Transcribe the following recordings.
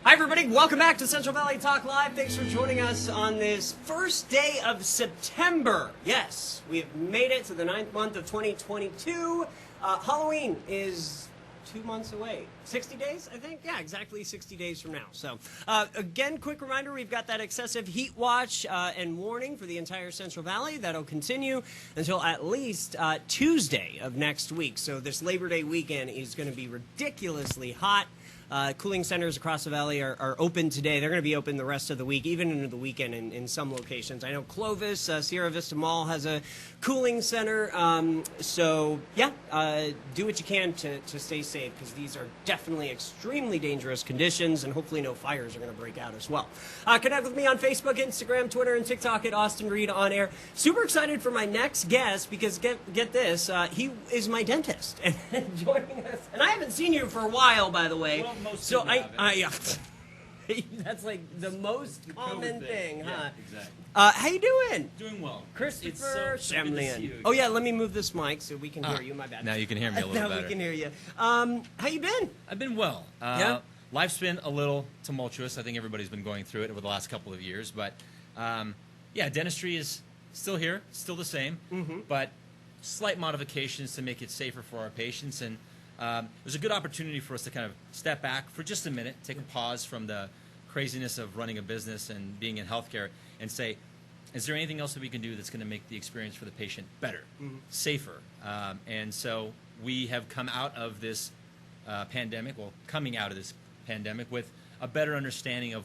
Hi everybody, welcome back to Central Valley Talk Live. Thanks for joining us on this first day of September. Yes, we've made it to the 9th month of 2022. Halloween is 2 months away. 60 days, I think? Yeah, exactly 60 days from now. So, again, quick reminder, we've got that excessive heat watch and warning for the entire Central Valley. That'll continue until at least Tuesday of next week. So this Labor Day weekend is going to be ridiculously hot. Cooling centers across the valley are open today. They're going to be open the rest of the week, even into the weekend in some locations. I know Clovis, Sierra Vista Mall has a cooling center. So, yeah, do what you can to stay safe, because these are definitely extremely dangerous conditions, and hopefully no fires are going to break out as well. Connect with me on Facebook, Instagram, Twitter, and TikTok at Austin Reed On Air. Super excited for my next guest, because get this, he is my dentist and joining us. And I haven't seen you for a while, by the way. Well, most so yeah. That's like the most common thing, huh? Yeah, exactly. How you doing? Doing well. Christopher It's so good to see Shamlian. you Oh again. yeah, let me move this mic so we can hear you. My bad. Now you can hear me a little now better. we can hear you. How you been? I've been well. Yeah? Life's been a little tumultuous. I think everybody's been going through it over the last couple of years. But, yeah, dentistry is still here, still the same, but slight modifications to make it safer for our patients. And it was a good opportunity for us to kind of step back for just a minute, take a pause from the craziness of running a business and being in healthcare, and say, is there anything else that we can do that's going to make the experience for the patient better, safer? And so we have come out of this coming out of this pandemic with a better understanding of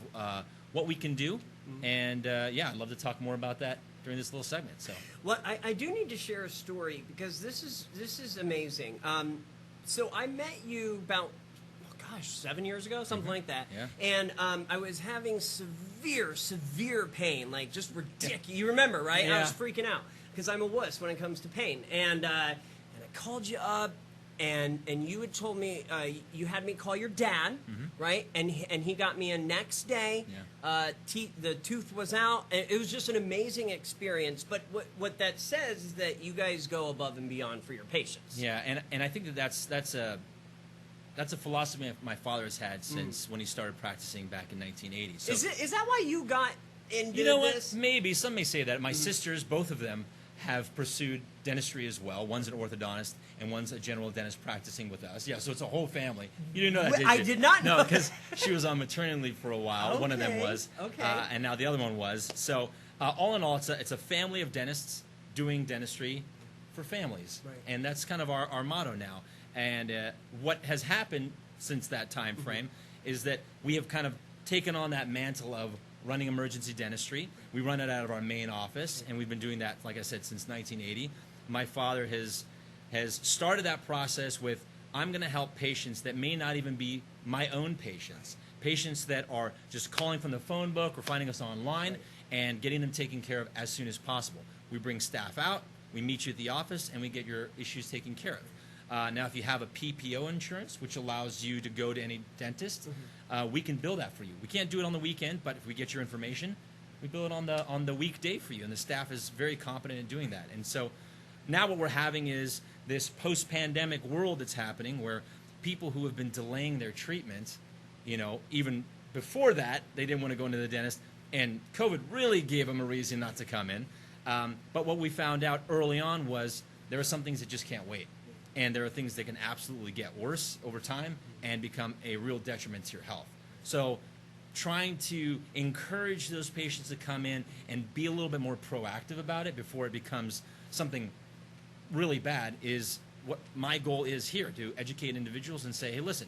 what we can do. And, yeah, I'd love to talk more about that during this little segment. So, Well, I do need to share a story, because this is amazing. So I met you about, 7 years ago, something like that. Yeah. And I was having severe pain, like just ridiculous. You remember, right? Yeah. I was freaking out because I'm a wuss when it comes to pain. And I called you up, and you had told me you had me call your dad, right? And he got me in next day. Yeah. The tooth was out. And it was just an amazing experience. But what that says is that you guys go above and beyond for your patients. yeah, and I think that's a philosophy my father has had since when he started practicing back in 1980. So, Is that why you got into you know this? what? Maybe. Some may say that. My sisters, both of them, have pursued dentistry as well. One's an orthodontist, and one's a general dentist practicing with us. Yeah, so it's a whole family. You didn't know that, did you? I did not know No, because she was on maternity leave for a while. One of them Okay, was. okay. And now the other one was. So, all in all, it's a family of dentists doing dentistry for families. Right. And that's kind of our motto now. And what has happened since that time frame is that we have kind of taken on that mantle of running emergency dentistry. We run it out of our main office, and we've been doing that, like I said, since 1980. My father has started that process with, I'm going to help patients that may not even be my own patients that are just calling from the phone book or finding us online and getting them taken care of as soon as possible. We bring staff out, we meet you at the office, and we get your issues taken care of. Now, if you have a PPO insurance, which allows you to go to any dentist, we can bill that for you. We can't do it on the weekend, but if we get your information, we bill it on the weekday for you, and the staff is very competent in doing that. And so now what we're having is this post-pandemic world that's happening where people who have been delaying their treatment, even before that, they didn't want to go into the dentist, and COVID really gave them a reason not to come in. But what we found out early on was there are some things that just can't wait. And there are things that can absolutely get worse over time and become a real detriment to your health. So trying to encourage those patients to come in and be a little bit more proactive about it before it becomes something really bad is what my goal is here, to educate individuals and say, hey, listen,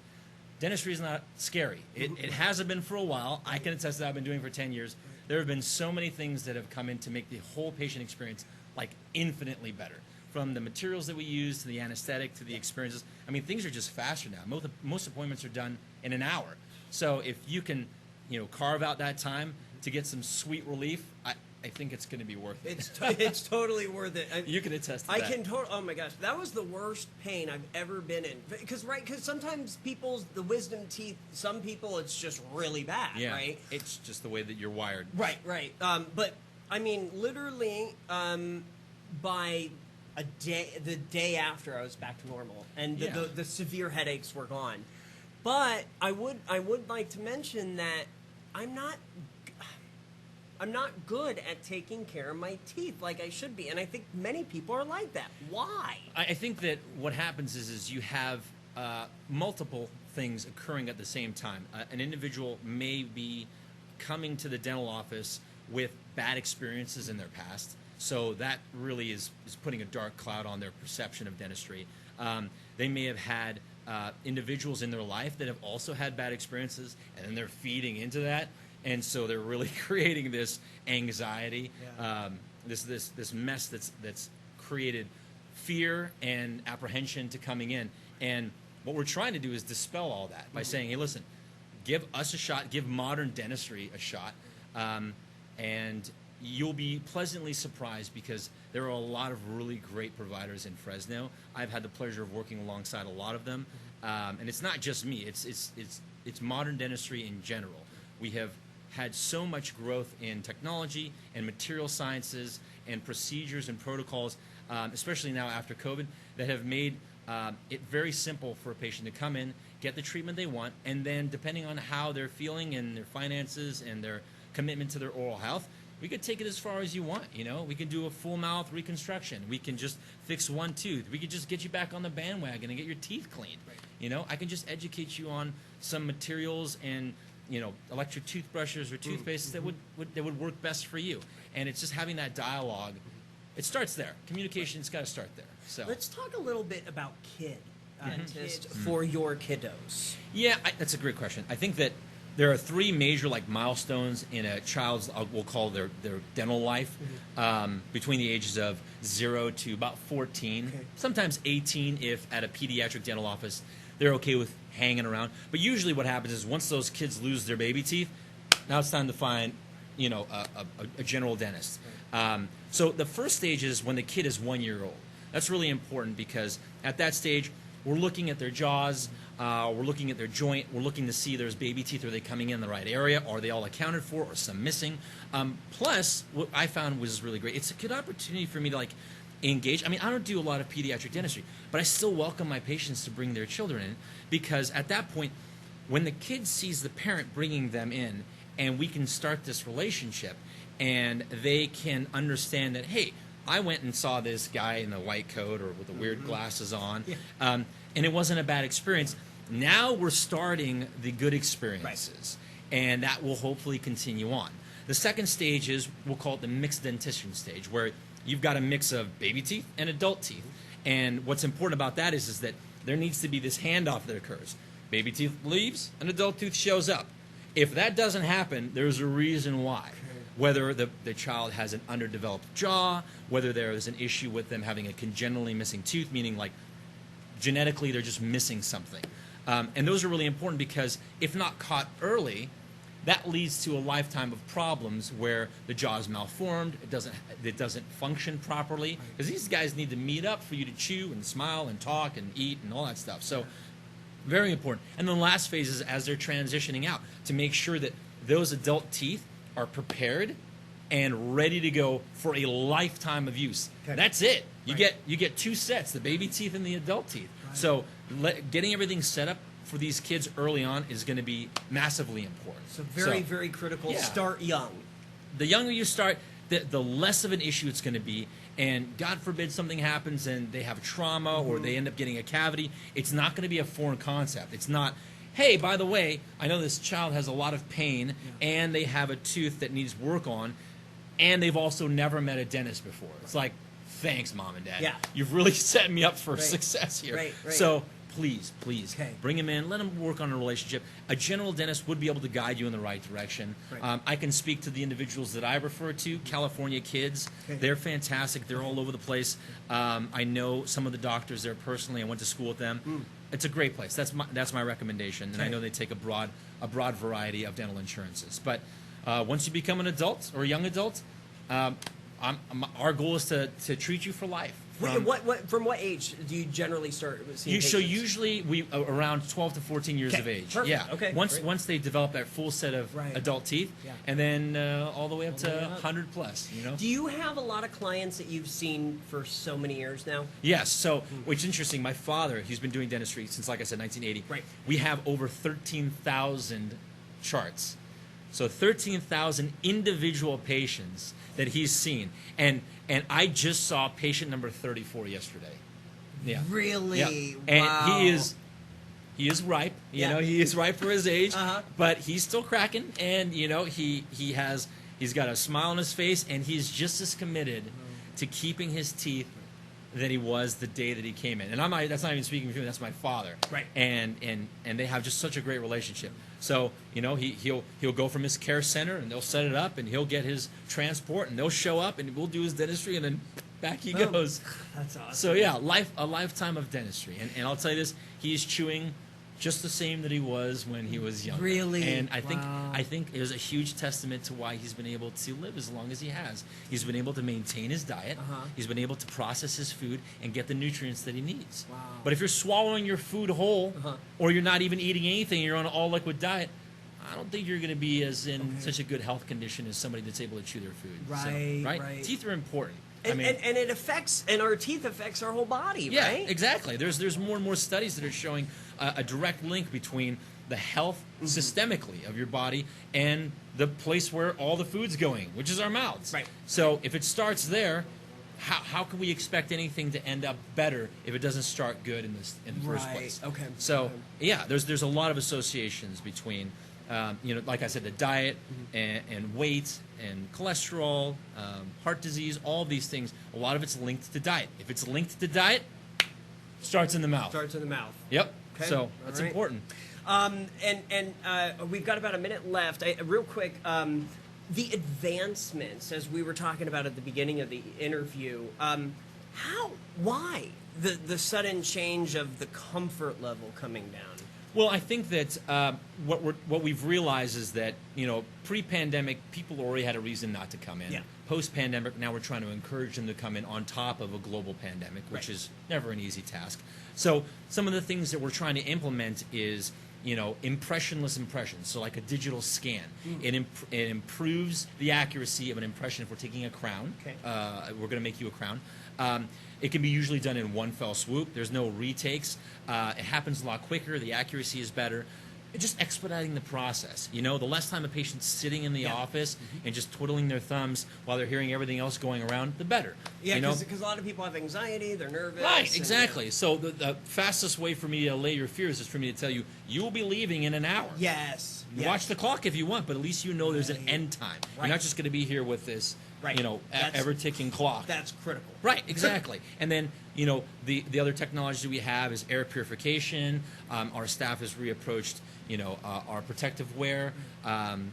dentistry is not scary. It hasn't been for a while. I can attest that I've been doing it for 10 years. There have been so many things that have come in to make the whole patient experience like infinitely better. From the materials that we use to the anesthetic to the experiences. I mean, things are just faster now. Most appointments are done in an hour. So if you can, carve out that time to get some sweet relief, I think it's going to be worth it. It's totally worth it. You can attest to I that. can totally. Oh my gosh, that was the worst pain I've ever been in. Because sometimes the wisdom teeth. Some people it's just really bad. Yeah, right. it's just the way that you're wired. Right. But I mean, literally, by the day after I was back to normal, and the severe headaches were gone. But I would like to mention that I'm not good at taking care of my teeth like I should be, and I think many people are like that. Why? I think that what happens is you have multiple things occurring at the same time. An individual may be coming to the dental office with bad experiences in their past, so that really is putting a dark cloud on their perception of dentistry. They may have had individuals in their life that have also had bad experiences, and then they're feeding into that, and so they're really creating this anxiety, this mess that's created fear and apprehension to coming in. And what we're trying to do is dispel all that by saying, hey, listen, give us a shot, give modern dentistry a shot, and you'll be pleasantly surprised because there are a lot of really great providers in Fresno. I've had the pleasure of working alongside a lot of them, and it's not just me. It's modern dentistry in general. We have had so much growth in technology and material sciences and procedures and protocols, especially now after COVID, that have made it very simple for a patient to come in, get the treatment they want, and then depending on how they're feeling and their finances and their commitment to their oral health, we could take it as far as you want. We can do a full mouth reconstruction. We can just fix one tooth. We could just get you back on the bandwagon and get your teeth cleaned. Right. I can just educate you on some materials and electric toothbrushes or toothpastes that would work best for you. And it's just having that dialogue. It starts there. Communication's got to start there. So let's talk a little bit about dentist for your kiddos. Yeah, that's a great question. I think that there are three major milestones in a child's, we'll call their dental life, between the ages of 0 to about 14, sometimes 18 if at a pediatric dental office they're okay with hanging around. But usually what happens is once those kids lose their baby teeth, now it's time to find a general dentist. So the first stage is when the kid is 1 year old. That's really important because at that stage we're looking at their jaws, we're looking at their joint, we're looking to see there's baby teeth, are they coming in the right area, are they all accounted for, or some missing. Plus, what I found was really great, it's a good opportunity for me to engage. I mean, I don't do a lot of pediatric dentistry, but I still welcome my patients to bring their children in because at that point, when the kid sees the parent bringing them in and we can start this relationship and they can understand that, hey, I went and saw this guy in the white coat or with the weird glasses on, and it wasn't a bad experience. Now we're starting the good experiences, and that will hopefully continue on. The second stage is, we'll call it the mixed dentition stage, where you've got a mix of baby teeth and adult teeth. And what's important about that is that there needs to be this handoff that occurs. Baby teeth leaves, an adult tooth shows up. If that doesn't happen, there's a reason why. Whether the child has an underdeveloped jaw, whether there is an issue with them having a congenitally missing tooth, meaning genetically they're just missing something. And those are really important because if not caught early, that leads to a lifetime of problems where the jaw is malformed, it doesn't function properly, because these guys need to meet up for you to chew and smile and talk and eat and all that stuff. So very important. And then the last phase is as they're transitioning out, to make sure that those adult teeth are prepared and ready to go for a lifetime of use. That's it. You get two sets, the baby teeth and the adult teeth. So getting everything set up for these kids early on is going to be massively important. So very critical. Yeah. Start young. The younger you start, the less of an issue it's going to be. And God forbid something happens and they have trauma or they end up getting a cavity, it's not going to be a foreign concept. It's not, hey, by the way, I know this child has a lot of pain and they have a tooth that needs work on, and they've also never met a dentist before. It's like, thanks, Mom and Dad. Yeah. You've really set me up for success here. Right. So please, bring them in. Let them work on a relationship. A general dentist would be able to guide you in the right direction. I can speak to the individuals that I refer to, California kids. They're fantastic. They're all over the place. I know some of the doctors there personally. I went to school with them. It's a great place. That's my recommendation. And I know they take a broad variety of dental insurances. But once you become an adult or a young adult, our goal is to treat you for life. From what age do you generally start seeing So patients? usually we around 12 to 14 years of age. Perfect. Yeah. Okay. Once they develop that full set of adult teeth, and then all the way up to 100 plus. You know. Do you have a lot of clients that you've seen for so many years now? Yes. So, which is interesting. My father, he's been doing dentistry since, like I said, 1980. Right. We have over 13,000 charts. So 13,000 individual patients that he's seen, and I just saw patient number 34 yesterday. Yeah. Really? Yeah. Wow. And he is ripe. You know, he is ripe for his age, but he's still cracking. And you know, he's got a smile on his face, and he's just as committed to keeping his teeth that he was the day that he came in. And that's not even speaking for him. That's my father. Right. And they have just such a great relationship. So you know, he'll go from his care center, and they'll set it up, and he'll get his transport, and they'll show up, and we'll do his dentistry, and then back he goes. That's awesome. So yeah, a lifetime of dentistry. And I'll tell you this, he's chewing just the same that he was when he was younger. Really? And I think it was a huge testament to why he's been able to live as long as he has. He's been able to maintain his diet. He's been able to process his food and get the nutrients that he needs. Wow. But if you're swallowing your food whole, or you're not even eating anything, you're on an all liquid diet, I don't think you're going to be as in such a good health condition as somebody that's able to chew their food. Right. So, right? Teeth are important. And it affects, and our teeth affects our whole body, yeah, right? Exactly. There's more and more studies that are showing a direct link between the health systemically of your body and the place where all the food's going, which is our mouths. Right. So if it starts there, how can we expect anything to end up better if it doesn't start good in the first place? Okay. So yeah, there's a lot of associations between you know, like I said, the diet and weight and cholesterol, heart disease, all these things. A lot of it's linked to diet. If it's linked to diet, starts in the mouth. Starts in the mouth. Yep. Okay. So that's important. We've got about a minute left. Real quick, the advancements, as we were talking about at the beginning of the interview, why the sudden change of the comfort level coming down? Well, I think that what we've realized is that, you know, pre-pandemic, people already had a reason not to come in. Yeah. Post-pandemic, now we're trying to encourage them to come in on top of a global pandemic, which is never an easy task. So some of the things that we're trying to implement is, you know, impressionless impressions, so like a digital scan. It improves the accuracy of an impression if we're taking a crown. Okay. We're going to make you a crown. It can be usually done in one fell swoop. There's no retakes. It happens a lot quicker. The accuracy is better. Just expediting the process. You know, the less time a patient's sitting in the office and just twiddling their thumbs while they're hearing everything else going around, the better. Yeah, you know? because a lot of people have anxiety, they're nervous. Right, exactly. So the fastest way for me to allay your fears is for me to tell you, you will be leaving in an hour. Yes. Watch the clock if you want, but at least you know there's an end time. You're not just going to be here with this, you know, ever-ticking clock. That's critical. Right, exactly. And then, you know, the other technology we have is air purification. Our staff has reapproached, you know, our protective wear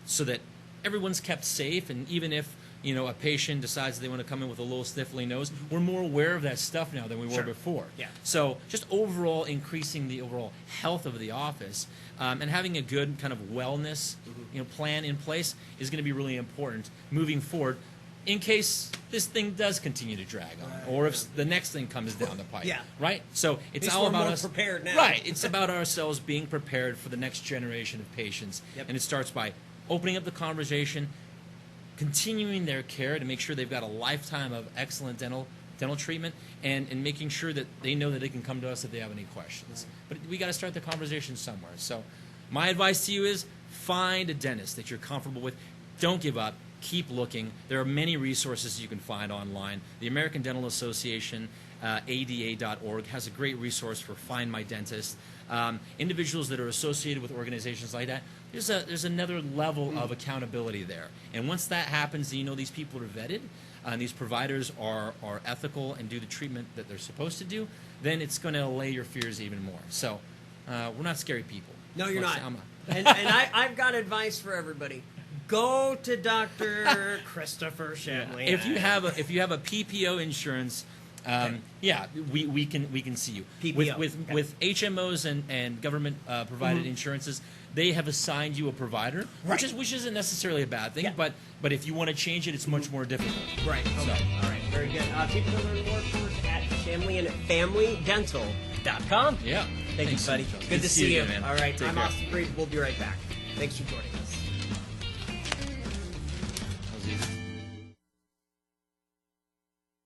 so that everyone's kept safe. And even if, you know, a patient decides they want to come in with a little sniffly nose, we're more aware of that stuff now than we were before. Yeah. So just overall increasing the overall health of the office and having a good kind of wellness, you know, plan in place is going to be really important moving forward, in case this thing does continue to drag on, or if the next thing comes down the pipe. Yeah. Right? So it's all we're about more us prepared now. Right. It's about ourselves being prepared for the next generation of patients. Yep. And it starts by opening up the conversation, continuing their care to make sure they've got a lifetime of excellent dental treatment, and making sure that they know that they can come to us if they have any questions. But we got to start the conversation somewhere. So my advice to you is find a dentist that you're comfortable with. Don't give up. Keep looking. There are many resources you can find online. The American Dental Association, ADA.org, has a great resource for Find My Dentist. Individuals that are associated with organizations like that, there's another level of accountability there. And once that happens, you know these people are vetted, and these providers are ethical and do the treatment that they're supposed to do, then it's going to allay your fears even more. So we're not scary people. No, you're not. And I've got advice for everybody. Go to Dr. Christopher Shamlian. If you have a PPO insurance, Yeah, we can see you. PPO. With HMOs and government provided insurances, they have assigned you a provider, which isn't necessarily a bad thing. Yeah. But if you want to change it, it's much more difficult. Right. Okay. All right. Very good. People can learn more, of course, at ShamlianFamilyDental.com. Yeah. Thank you, Thanks, buddy. Joe. Good to see you. Man. All right. Take I'm care. Austin Breed. We'll be right back. Thanks for joining us.